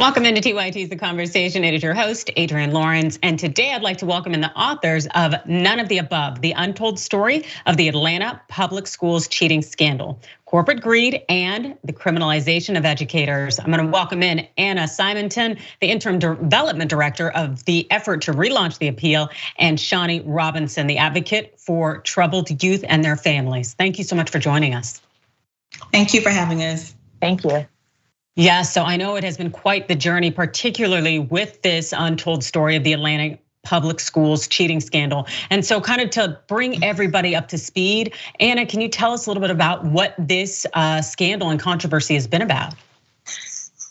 Welcome into TYT's The Conversation. It is your host, Adrienne Lawrence. And today I'd like to welcome in the authors of None of the Above, the untold story of the Atlanta public schools cheating scandal, corporate greed, and the criminalization of educators. I'm gonna welcome in Anna Simmonton, the interim development director of the effort to relaunch the appeal, and Shani Robinson, the advocate for troubled youth and their families. Thank you so much for joining us. Thank you for having us. Thank you. Yeah, so I know it has been quite the journey, particularly with this untold story of the Atlanta public schools cheating scandal. And so kind of to bring everybody up to speed, Anna, can you tell us a little bit about what this scandal and controversy has been about?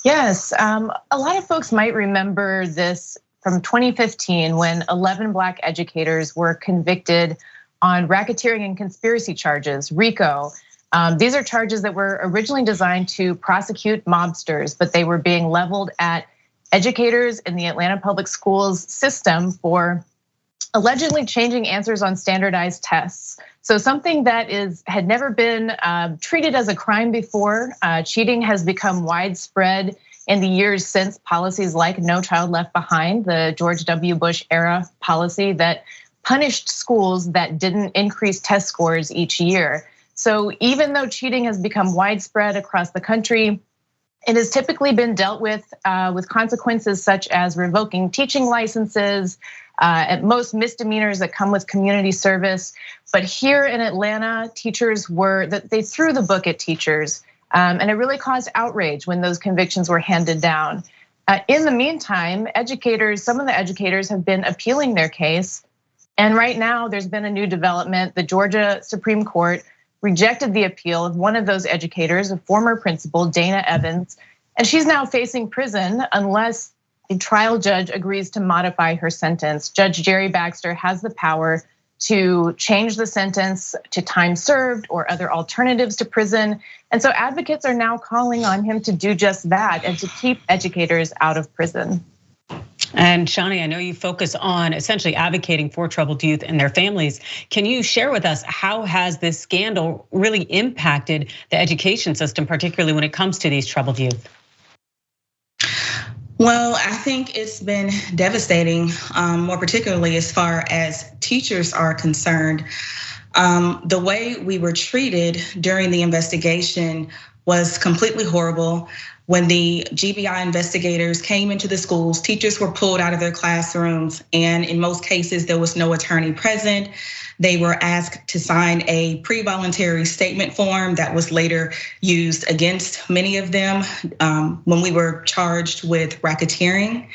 Yes, a lot of folks might remember this from 2015 when 11 Black educators were convicted on racketeering and conspiracy charges, RICO. These are charges that were originally designed to prosecute mobsters, but they were being leveled at educators in the Atlanta public schools system for allegedly changing answers on standardized tests. So something that had never been treated as a crime before. Cheating has become widespread in the years since policies like No Child Left Behind, the George W. Bush era policy that punished schools that didn't increase test scores each year. So even though cheating has become widespread across the country, it has typically been dealt with consequences such as revoking teaching licenses, at most misdemeanors that come with community service. But here in Atlanta, they threw the book at teachers, and it really caused outrage when those convictions were handed down. In the meantime, some of the educators have been appealing their case. And right now there's been a new development. The Georgia Supreme Court rejected the appeal of one of those educators, a former principal, Dana Evans, and she's now facing prison unless a trial judge agrees to modify her sentence. Judge Jerry Baxter has the power to change the sentence to time served or other alternatives to prison. And so advocates are now calling on him to do just that and to keep educators out of prison. And Shani, I know you focus on essentially advocating for troubled youth and their families. Can you share with us how has this scandal really impacted the education system, particularly when it comes to these troubled youth? Well, I think it's been devastating, more particularly as far as teachers are concerned. The way we were treated during the investigation was completely horrible. When the GBI investigators came into the schools, teachers were pulled out of their classrooms, and in most cases, there was no attorney present. They were asked to sign a pre-voluntary statement form that was later used against many of them when we were charged with racketeering.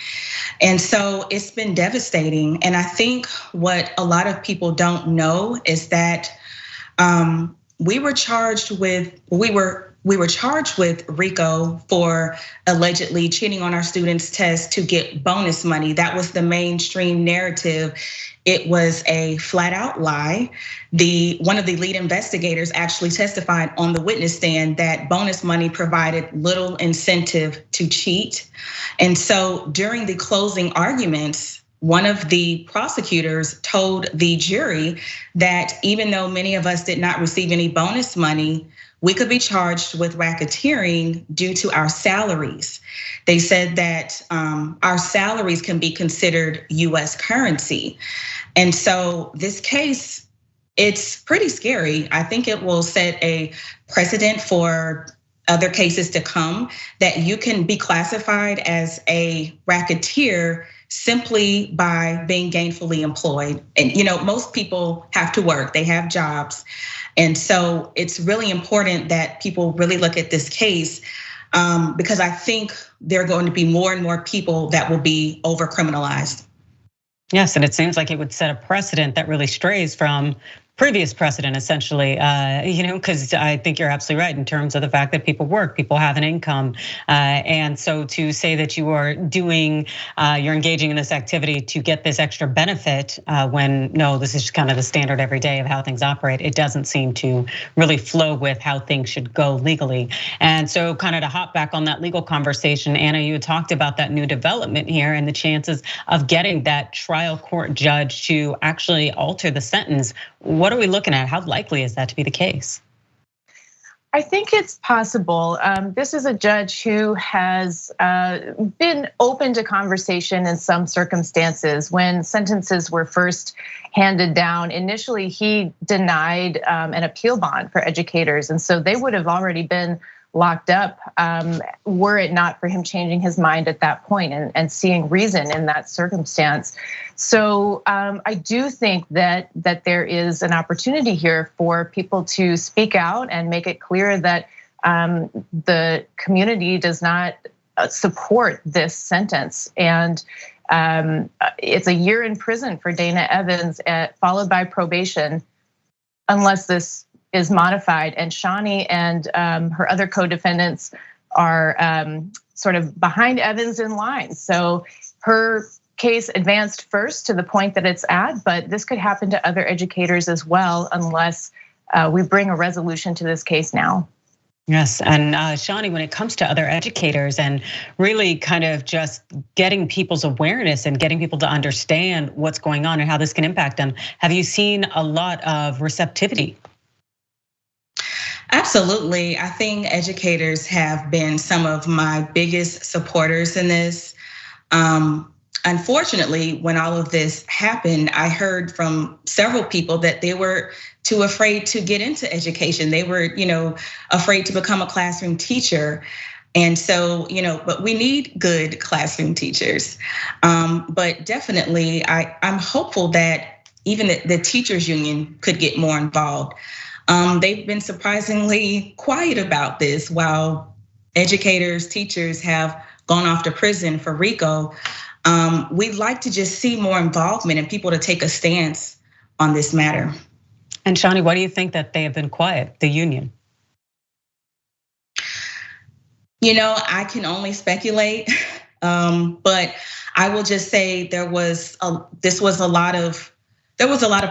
And so it's been devastating. And I think what a lot of people don't know is that we were charged with RICO for allegedly cheating on our students' tests to get bonus money. That was the mainstream narrative. It was a flat out lie. One of the lead investigators actually testified on the witness stand that bonus money provided little incentive to cheat. And so during the closing arguments, one of the prosecutors told the jury that even though many of us did not receive any bonus money, we could be charged with racketeering due to our salaries. They said that our salaries can be considered US currency. And so this case, it's pretty scary. I think it will set a precedent for other cases to come that you can be classified as a racketeer simply by being gainfully employed. And most people have to work, they have jobs. And so it's really important that people really look at this case because I think there are going to be more and more people that will be overcriminalized. Yes, and it seems like it would set a precedent that really strays from previous precedent, essentially, because I think you're absolutely right in terms of the fact that people work, people have an income. And so to say that you are you're engaging in this activity to get this extra benefit when no, this is just kind of the standard every day of how things operate, it doesn't seem to really flow with how things should go legally. And so kind of to hop back on that legal conversation, Anna, you had talked about that new development here and the chances of getting that trial court judge to actually alter the sentence. What are we looking at? How likely is that to be the case? I think it's possible. This is a judge who has been open to conversation in some circumstances. When sentences were first handed down, initially he denied an appeal bond for educators. And so they would have already been locked up were it not for him changing his mind at that point and seeing reason in that circumstance. So I do think that there is an opportunity here for people to speak out and make it clear that the community does not support this sentence. And it's a year in prison for Dana Evans, followed by probation, unless this is modified. And Shani and her other co-defendants are sort of behind Evans in line. So her case advanced first to the point that it's at, but this could happen to other educators as well unless we bring a resolution to this case now. Yes, and Shani, when it comes to other educators and really kind of just getting people's awareness and getting people to understand what's going on and how this can impact them, have you seen a lot of receptivity? Absolutely. I think educators have been some of my biggest supporters in this. Unfortunately, when all of this happened, I heard from several people that they were too afraid to get into education. They were, afraid to become a classroom teacher. And so, but we need good classroom teachers. But definitely, I'm hopeful that even the teachers union could get more involved. They've been surprisingly quiet about this while educators, teachers have gone off to prison for RICO. We'd like to just see more involvement and people to take a stance on this matter. And Shani, why do you think that they have been quiet, the union? I can only speculate, but I will just say there was a lot of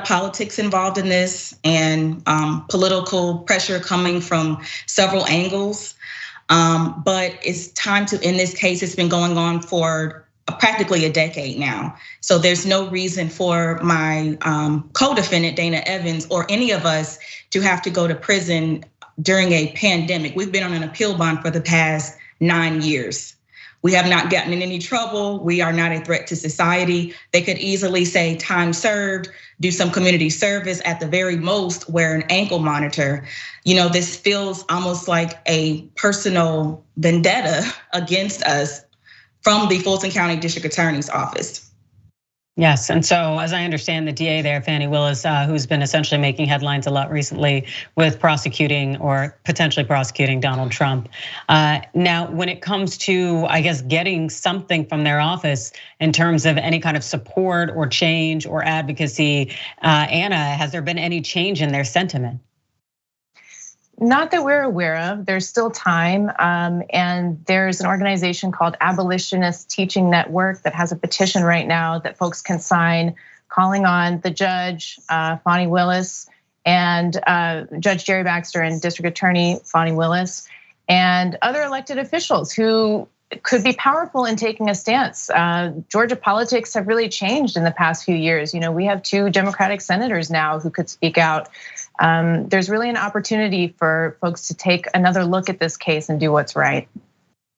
politics involved in this and political pressure coming from several angles. But it's time to end this case. It's been going on for practically a decade now. So there's no reason for my co-defendant, Dana Evans, or any of us to have to go to prison during a pandemic. We've been on an appeal bond for the past 9 years. We have not gotten in any trouble. We are not a threat to society. They could easily say time served, do some community service, at the very most wear an ankle monitor. This feels almost like a personal vendetta against us from the Fulton County District Attorney's Office. Yes, and so as I understand, the DA there, Fani Willis, who's been essentially making headlines a lot recently with prosecuting or potentially prosecuting Donald Trump. Now, when it comes to, I guess, getting something from their office in terms of any kind of support or change or advocacy, Anna, has there been any change in their sentiment? Not that we're aware of. There's still time, and there's an organization called Abolitionist Teaching Network that has a petition right now that folks can sign, calling on the judge, Fani Willis, and Judge Jerry Baxter and District Attorney Fani Willis, and other elected officials who could be powerful in taking a stance. Georgia politics have really changed in the past few years. We have 2 Democratic senators now who could speak out. There's really an opportunity for folks to take another look at this case and do what's right.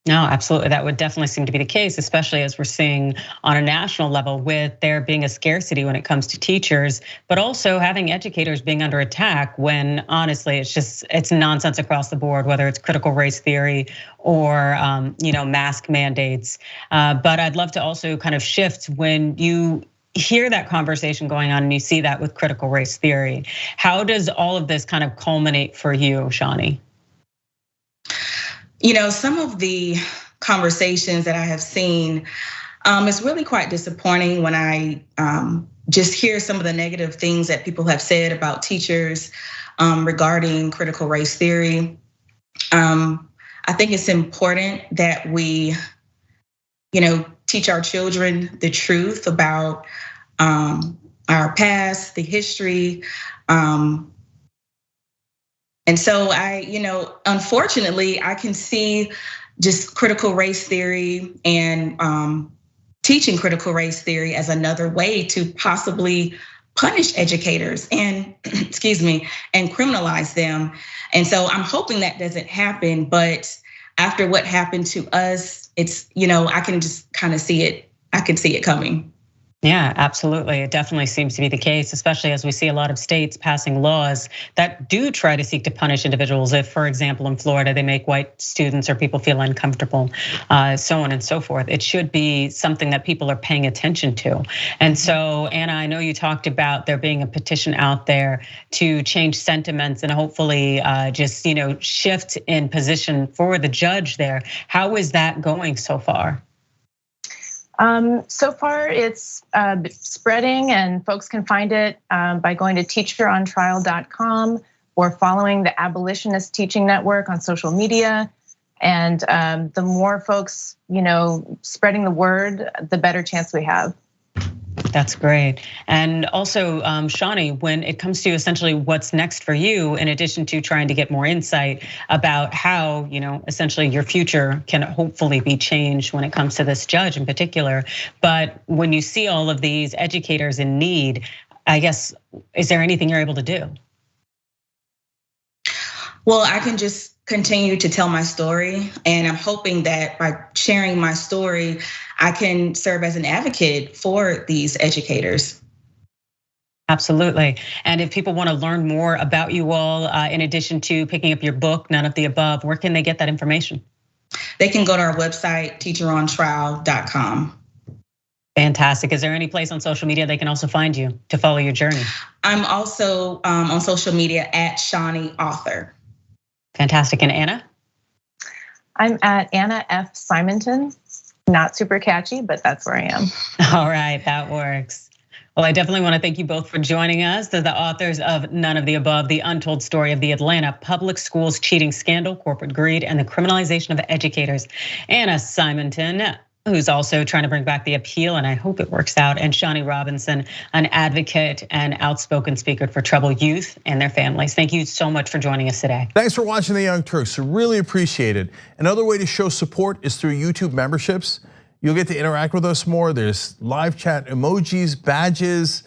No, absolutely. That would definitely seem to be the case, especially as we're seeing on a national level with there being a scarcity when it comes to teachers, but also having educators being under attack when honestly, it's nonsense across the board, whether it's critical race theory or mask mandates. But I'd love to also kind of shift when you hear that conversation going on and you see that with critical race theory. How does all of this kind of culminate for you, Shani? Some of the conversations that I have seen, it's really quite disappointing when I just hear some of the negative things that people have said about teachers regarding critical race theory. I think it's important that we, teach our children the truth about our past, the history. And so unfortunately, I can see just critical race theory and teaching critical race theory as another way to possibly punish educators and excuse me, and criminalize them. And so I'm hoping that doesn't happen, but after what happened to us, it's, I can just kind of see it. I can see it coming. Yeah, absolutely. It definitely seems to be the case, especially as we see a lot of states passing laws that do try to seek to punish individuals if, for example, in Florida, they make white students or people feel uncomfortable, so on and so forth. It should be something that people are paying attention to. And so, Anna, I know you talked about there being a petition out there to change sentiments and hopefully just, shift in position for the judge there. How is that going so far? So far, it's spreading, and folks can find it by going to teacherontrial.com or following the Abolitionist Teaching Network on social media. And the more folks, spreading the word, the better chance we have. That's great. And also, Shani, when it comes to essentially what's next for you, in addition to trying to get more insight about how, essentially your future can hopefully be changed when it comes to this judge in particular. But when you see all of these educators in need, I guess, is there anything you're able to do? Well, I can just continue to tell my story. And I'm hoping that by sharing my story, I can serve as an advocate for these educators. Absolutely. And if people want to learn more about you all, in addition to picking up your book, None of the Above, where can they get that information? They can go to our website, teacherontrial.com. Fantastic. Is there any place on social media they can also find you to follow your journey? I'm also on social media at Shani Author. Fantastic. And Anna? I'm at Anna F. Simmonton. Not super catchy, but that's where I am. All right, that works. Well, I definitely want to thank you both for joining us. They're the authors of None of the Above, the untold story of the Atlanta public schools cheating scandal, corporate greed, and the criminalization of educators. Anna Simmonton, who's also trying to bring back the appeal, and I hope it works out, and Shani Robinson, an advocate and outspoken speaker for troubled youth and their families. Thank you so much for joining us today. Thanks for watching The Young Turks, really appreciate it. Another way to show support is through YouTube memberships. You'll get to interact with us more. There's live chat emojis, badges.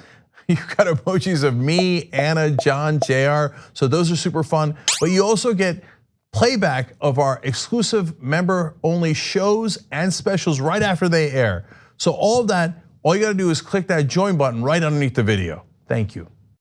You've got emojis of me, Anna, John, JR, so those are super fun. But you also get playback of our exclusive member-only shows and specials right after they air. So all of that, all you gotta do is click that join button right underneath the video. Thank you.